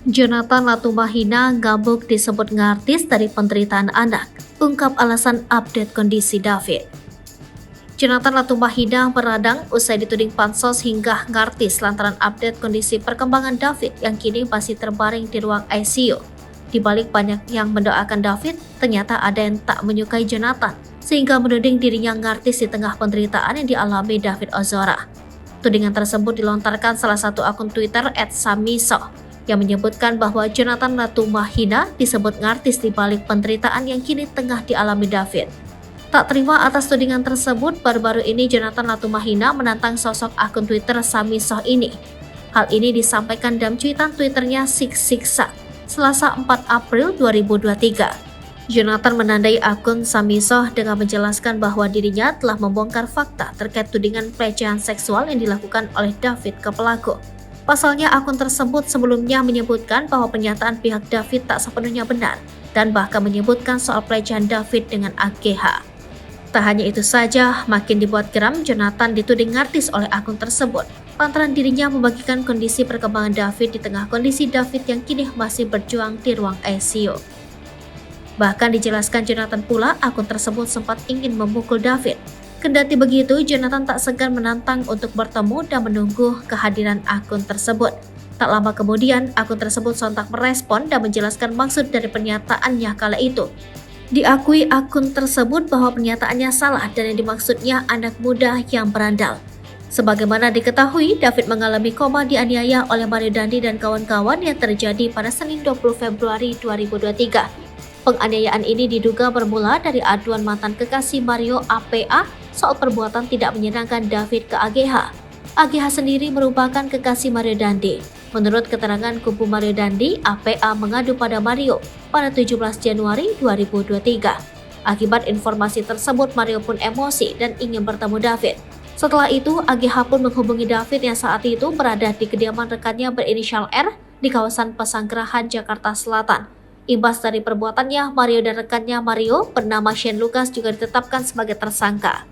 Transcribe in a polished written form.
Jonathan Latumahina gabuk disebut ngartis dari penderitaan anak, ungkap alasan update kondisi David. Jonathan Latumahina meradang usai dituding pansos hingga ngartis lantaran update kondisi perkembangan David yang kini masih terbaring di ruang ICU. Di balik banyak yang mendoakan David, ternyata ada yang tak menyukai Jonathan, sehingga menuding dirinya ngartis di tengah penderitaan yang dialami David Ozora. Tudingan tersebut dilontarkan salah satu akun Twitter @samiso yang menyebutkan bahwa Jonathan Latumahina disebut ngartis di balik penderitaan yang kini tengah dialami David. Tak terima atas tudingan tersebut, baru-baru ini Jonathan Latumahina menantang sosok akun Twitter Samiso ini. Hal ini disampaikan dalam cuitan Twitternya Siksa, Selasa 4 April 2023. Jonathan menandai akun Samiso dengan menjelaskan bahwa dirinya telah membongkar fakta terkait tudingan pelecehan seksual yang dilakukan oleh David ke pelaku. Pasalnya akun tersebut sebelumnya menyebutkan bahwa pernyataan pihak David tak sepenuhnya benar dan bahkan menyebutkan soal pelecehan David dengan AGH. Tak hanya itu saja, makin dibuat geram Jonathan dituding ngartis oleh akun tersebut lantaran dirinya membagikan kondisi perkembangan David di tengah kondisi David yang kini masih berjuang di ruang ICU. Bahkan dijelaskan Jonathan pula akun tersebut sempat ingin memukul David. Kendati begitu, Jonathan tak segan menantang untuk bertemu dan menunggu kehadiran akun tersebut. Tak lama kemudian, akun tersebut sontak merespon dan menjelaskan maksud dari pernyataannya kala itu. Diakui akun tersebut bahwa pernyataannya salah dan yang dimaksudnya anak muda yang berandal. Sebagaimana diketahui, David mengalami koma dianiaya oleh Mario Dandi dan kawan-kawan yang terjadi pada Senin 20 Februari 2023. Penganiayaan ini diduga bermula dari aduan mantan kekasih Mario APA soal perbuatan tidak menyenangkan David ke AGH. AGH sendiri merupakan kekasih Mario Dandi. Menurut keterangan kubu Mario Dandi, APA mengadu pada Mario pada 17 Januari 2023. Akibat informasi tersebut, Mario pun emosi dan ingin bertemu David. Setelah itu, AGH pun menghubungi David yang saat itu berada di kediaman rekannya berinisial R di kawasan Pesanggerahan, Jakarta Selatan. Imbas dari perbuatannya, Mario dan rekannya Mario bernama Shane Lucas juga ditetapkan sebagai tersangka.